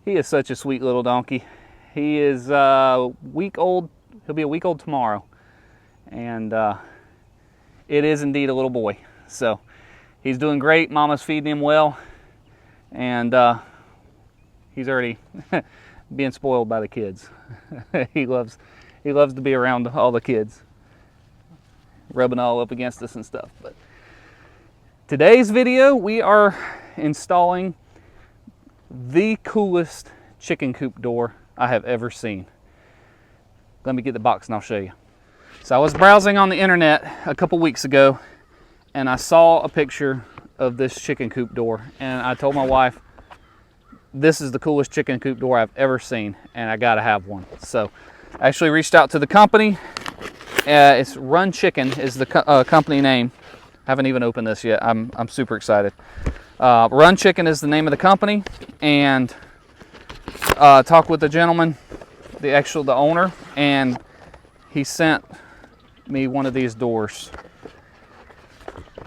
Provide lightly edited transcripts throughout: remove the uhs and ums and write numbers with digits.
He is such a sweet little donkey. He is a week old. He'll be a week old tomorrow. And it is indeed a little boy. So he's doing great. Mama's feeding him well. And he's already being spoiled by the kids. He loves to be around all the kids, rubbing all up against us and stuff. But today's video, we are installing the coolest chicken coop door I have ever seen. Let me get the box and I'll show you. So I was browsing on the internet a couple weeks ago and I saw a picture of this chicken coop door, and I told my wife, this is the coolest chicken coop door I've ever seen and I gotta have one. So I actually reached out to the company. It's Run Chicken is the company name. Haven't even opened this yet. I'm super excited. Run Chicken is the name of the company, and talked with the gentleman, the owner, and he sent me one of these doors,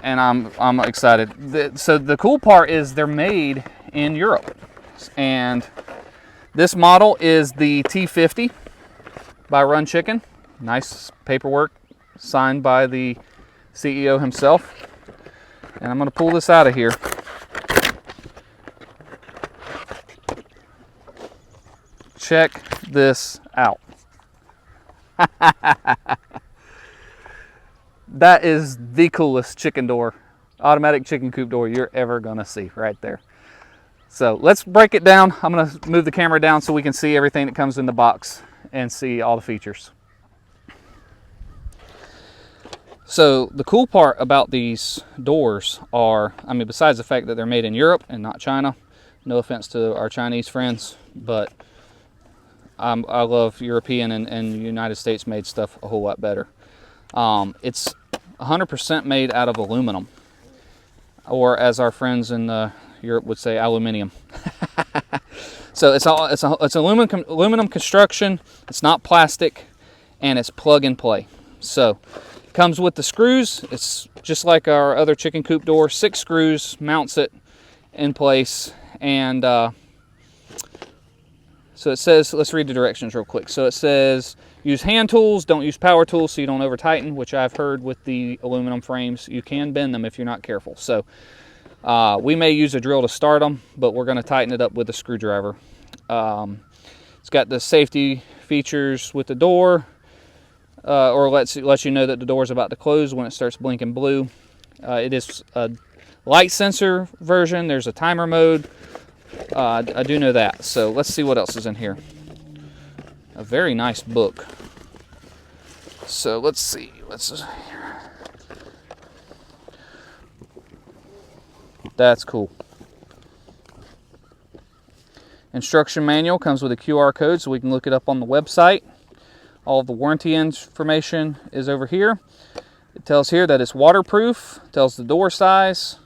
and I'm excited. So the cool part is they're made in Europe, and this model is the T50 by Run Chicken. Nice paperwork signed by the CEO himself. And I'm going to pull this out of here. Check this out. That is the coolest chicken door, automatic chicken coop door you're ever going to see right there. So let's break it down. I'm going to move the camera down so we can see everything that comes in the box and see all the features. So the cool part about these doors are, I mean, besides the fact that they're made in Europe and not China, no offense to our Chinese friends, but I love European and United States made stuff a whole lot better. It's 100% made out of aluminum, or as our friends in Europe would say, aluminium. So it's aluminum construction. It's not plastic, and it's plug and play. So it comes with the screws. It's just like our other chicken coop door. 6 screws mounts it in place, and so it says, let's read the directions real quick. So it says, use hand tools, don't use power tools so you don't over tighten, which I've heard with the aluminum frames, you can bend them if you're not careful. So we may use a drill to start them, but we're going to tighten it up with a screwdriver. It's got the safety features with the door, or lets you know that the door is about to close when it starts blinking blue. It is a light sensor version. There's a timer mode. I do know that. So let's see what else is in here. A very nice book. So let's see. That's cool. Instruction manual comes with a QR code so we can look it up on the website. All of the warranty information is over here. It tells here that it's waterproof, tells the door size,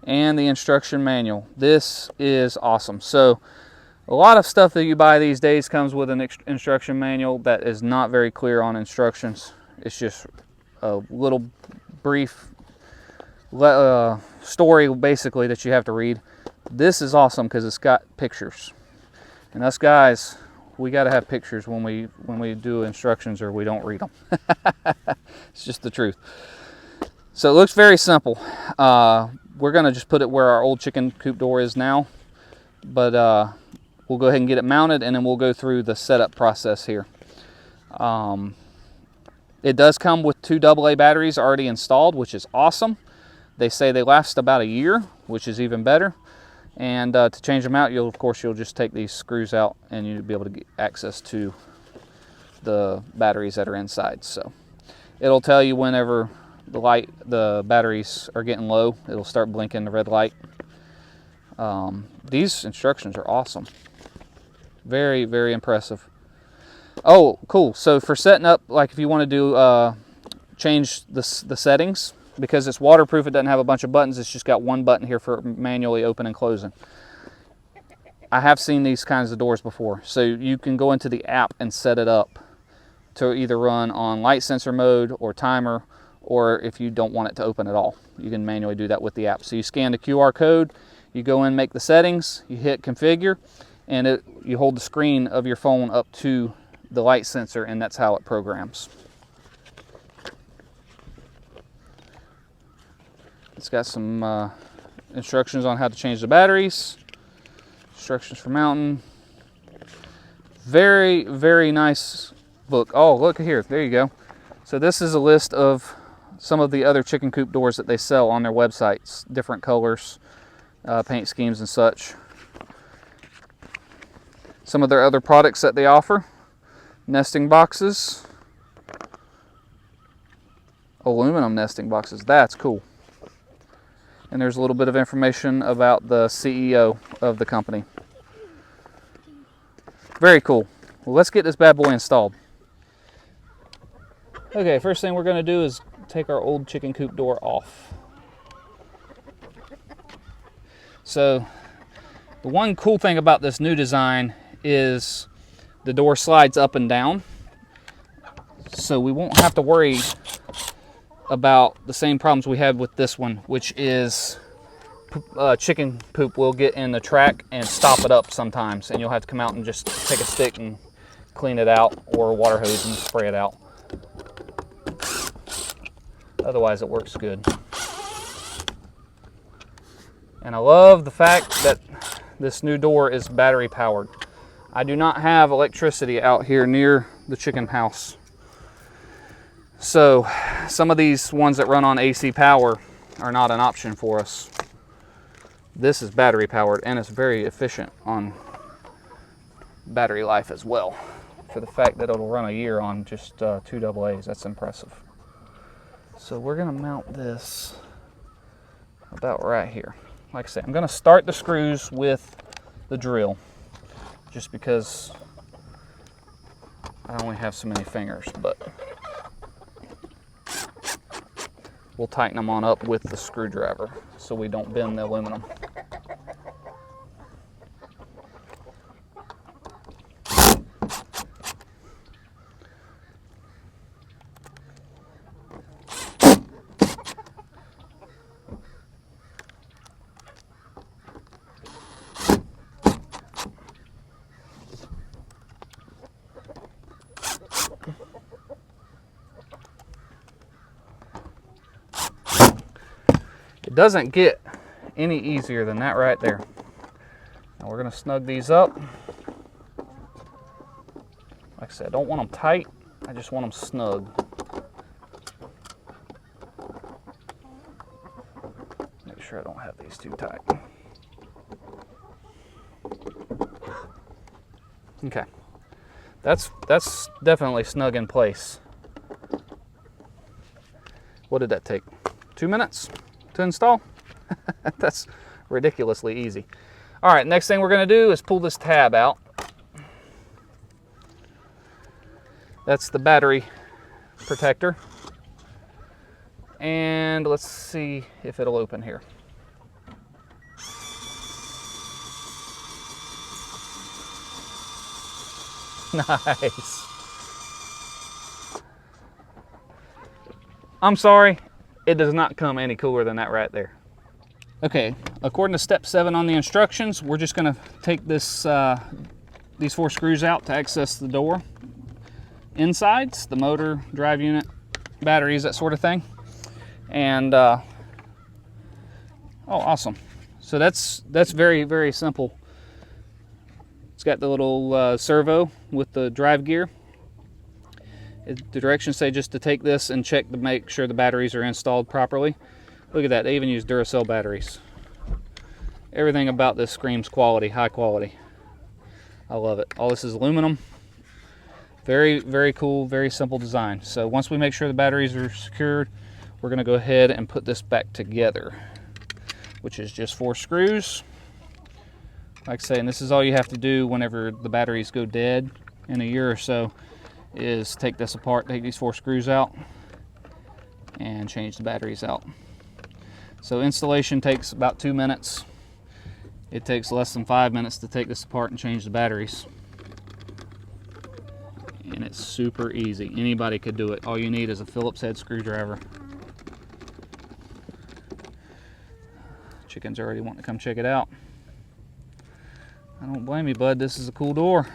and the instruction manual. This is awesome. So a lot of stuff that you buy these days comes with an instruction manual that is not very clear on instructions. It's just a little brief story basically that you have to read. This is awesome because it's got pictures, and us guys, we got to have pictures when we do instructions, or we don't read them. It's just the truth. So it looks very simple. We're gonna just put it where our old chicken coop door is now, but we'll go ahead and get it mounted, and then we'll go through the setup process here. It does come with 2 AA batteries already installed, which is awesome. They say they last about a year, which is even better. And to change them out, you'll just take these screws out, and you'll be able to get access to the batteries that are inside. So it'll tell you whenever the batteries are getting low. It'll start blinking the red light. These instructions are awesome. Very, very impressive. Oh, cool. So for setting up, like if you want to do change the settings, because it's waterproof, it doesn't have a bunch of buttons. It's just got one button here for manually open and closing. I have seen these kinds of doors before. So you can go into the app and set it up to either run on light sensor mode or timer, or if you don't want it to open at all, you can manually do that with the app. So you scan the QR code, you go in, make the settings, you hit configure, and you hold the screen of your phone up to the light sensor, and that's how it programs. It's got some instructions on how to change the batteries, instructions for mounting. Very, very nice book. Oh, look here, there you go. So this is a list of some of the other chicken coop doors that they sell on their websites, different colors, paint schemes and such. Some of their other products that they offer: nesting boxes, aluminum nesting boxes. That's cool. And there's a little bit of information about the CEO of the company. Very cool. Well, let's get this bad boy installed. Okay, first thing we're going to do is take our old chicken coop door off. So the one cool thing about this new design is the door slides up and down, so we won't have to worry about the same problems we had with this one, which is chicken poop will get in the track and stop it up sometimes, and you'll have to come out and just take a stick and clean it out, or a water hose and spray it out. Otherwise it works good. And I love the fact that this new door is battery powered. I do not have electricity out here near the chicken house, so some of these ones that run on AC power are not an option for us. This is battery powered, and it's very efficient on battery life as well. For the fact that it'll run a year on just 2 AA's, that's impressive. So we're gonna mount this about right here. Like I said, I'm gonna start the screws with the drill, just because I only have so many fingers, but we'll tighten them on up with the screwdriver so we don't bend the aluminum. It doesn't get any easier than that right there. Now we're going to snug these up. Like I said, I don't want them tight, I just want them snug. Make sure I don't have these too tight. Okay, that's definitely snug in place. What did that take? 2 minutes to install? That's ridiculously easy. All right, next thing we're going to do is pull this tab out. That's the battery protector. And let's see if it'll open here. Nice. I'm sorry, it does not come any cooler than that right there. Okay, according to step 7 on the instructions, we're just going to take this these 4 screws out to access the door insides, the motor, drive unit, batteries, that sort of thing. And oh, awesome. So that's very, very simple. It's got the little servo with the drive gear. The directions say just to take this and check to make sure the batteries are installed properly. Look at that, they even use Duracell batteries. Everything about this screams quality, high quality. I love it. All this is aluminum. Very, very cool, very simple design. So once we make sure the batteries are secured, we're going to go ahead and put this back together, which is just 4 screws. Like I say, and this is all you have to do whenever the batteries go dead in a year or so, is take this apart, take these 4 screws out, and change the batteries out. So installation takes about 2 minutes. It takes less than 5 minutes to take this apart and change the batteries. And it's super easy. Anybody could do it. All you need is a Phillips head screwdriver. Chicken's already wanting to come check it out. I don't blame you, bud. This is a cool door.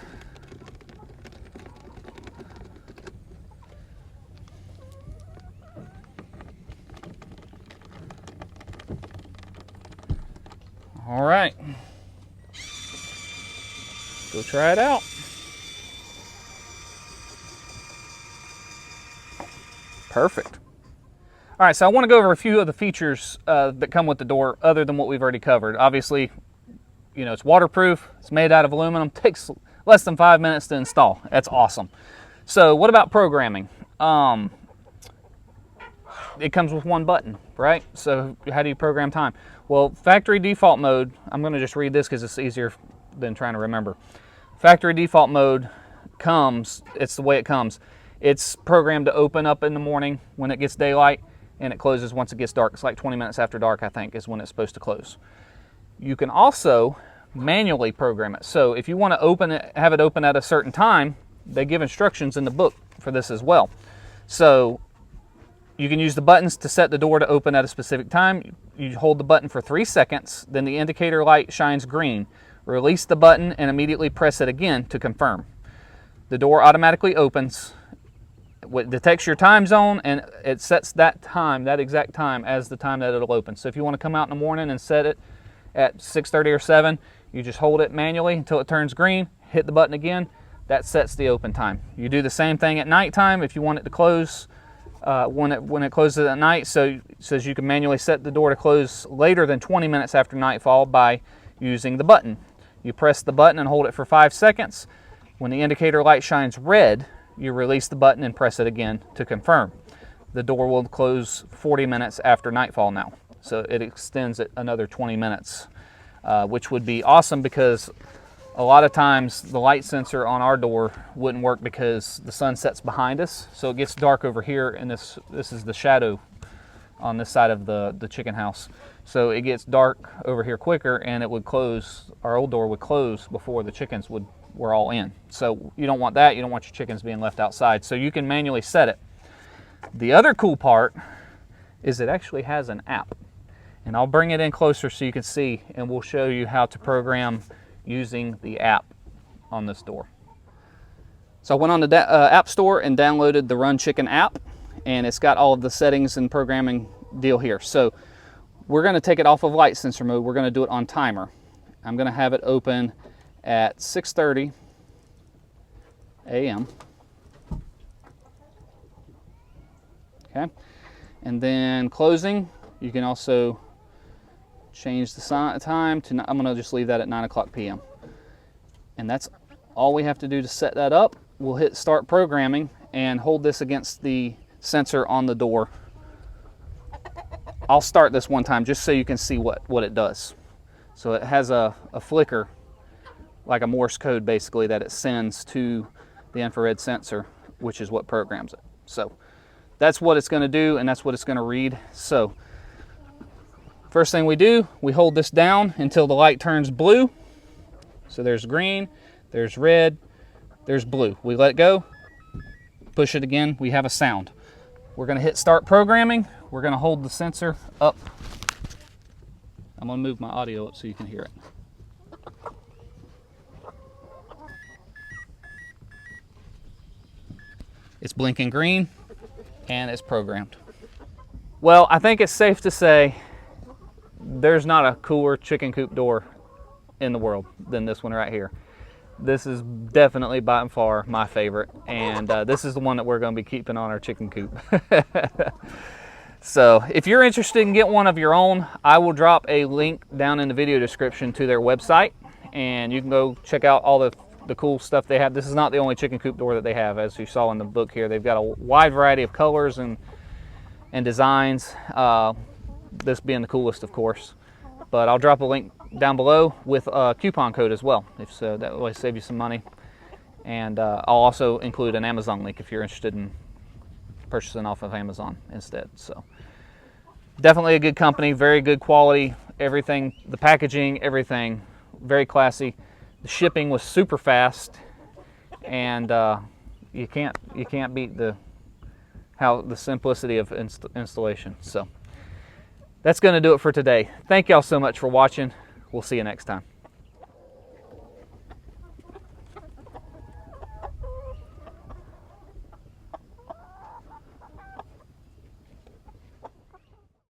All right. Go try it out. Perfect. All right, so I want to go over a few of the features that come with the door other than what we've already covered. Obviously, you know, it's waterproof, it's made out of aluminum, takes less than 5 minutes to install. That's awesome. So what about programming? It comes with one button, right? So how do you program time? Well, factory default mode, I'm going to just read this because it's easier than trying to remember. Factory default mode comes, it's the way it comes. It's programmed to open up in the morning when it gets daylight, and it closes once it gets dark. It's like 20 minutes after dark, I think, is when it's supposed to close. You can also manually program it. So if you want to open it, have it open at a certain time, they give instructions in the book for this as well. So you can use the buttons to set the door to open at a specific time. You hold the button for 3 seconds, then the indicator light shines green. Release the button and immediately press it again to confirm. The door automatically opens. It detects your time zone, and it sets that time, that exact time, as the time that it'll open. So if you want to come out in the morning and set it at 6:30 or 7, you just hold it manually until it turns green, hit the button again, that sets the open time. You do the same thing at nighttime if you want it to close when it closes at night. So it says you can manually set the door to close later than 20 minutes after nightfall by using the button. You press the button and hold it for 5 seconds. When the indicator light shines red, you release the button and press it again to confirm. The door will close 40 minutes after nightfall now. So it extends it another 20 minutes, which would be awesome because a lot of times the light sensor on our door wouldn't work because the sun sets behind us. So it gets dark over here, and this is the shadow on this side of the chicken house. So it gets dark over here quicker, and it would close, our old door would close before the chickens were all in. So you don't want that. You don't want your chickens being left outside. So you can manually set it. The other cool part is it actually has an app. And I'll bring it in closer so you can see, and we'll show you how to program using the app on this door. So I went on the App Store and downloaded the Run Chicken app, and it's got all of the settings and programming deal here. So we're going to take it off of light sensor mode. We're going to do it on timer. I'm going to have it open at 6:30 a.m. Okay, and then closing, you can also change the time to, I'm going to just leave that at 9 o'clock p.m. And that's all we have to do to set that up. We'll hit start programming and hold this against the sensor on the door. I'll start this one time just so you can see what it does. So it has a flicker, like a Morse code basically, that it sends to the infrared sensor, which is what programs it. So that's what it's going to do, and that's what it's going to read. So first thing we do, we hold this down until the light turns blue. So there's green, there's red, there's blue. We let it go, push it again, we have a sound. We're going to hit start programming. We're going to hold the sensor up. I'm going to move my audio up so you can hear it. It's blinking green, and it's programmed. Well, I think it's safe to say there's not a cooler chicken coop door in the world than this one right here. This is definitely by far my favorite, and this is the one that we're going to be keeping on our chicken coop. So if you're interested in getting one of your own, I will drop a link down in the video description to their website, and you can go check out all the cool stuff they have. This is not the only chicken coop door that they have, as you saw in the book here. They've got a wide variety of colors and designs, this being the coolest, of course. But I'll drop a link down below with a coupon code as well, if so that will save you some money. And I'll also include an Amazon link if you're interested in purchasing off of Amazon instead. So definitely a good company, very good quality, everything, the packaging, everything, very classy. The shipping was super fast, and you can't beat the simplicity of installation. So that's going to do it for today. Thank y'all so much for watching. We'll see you next time.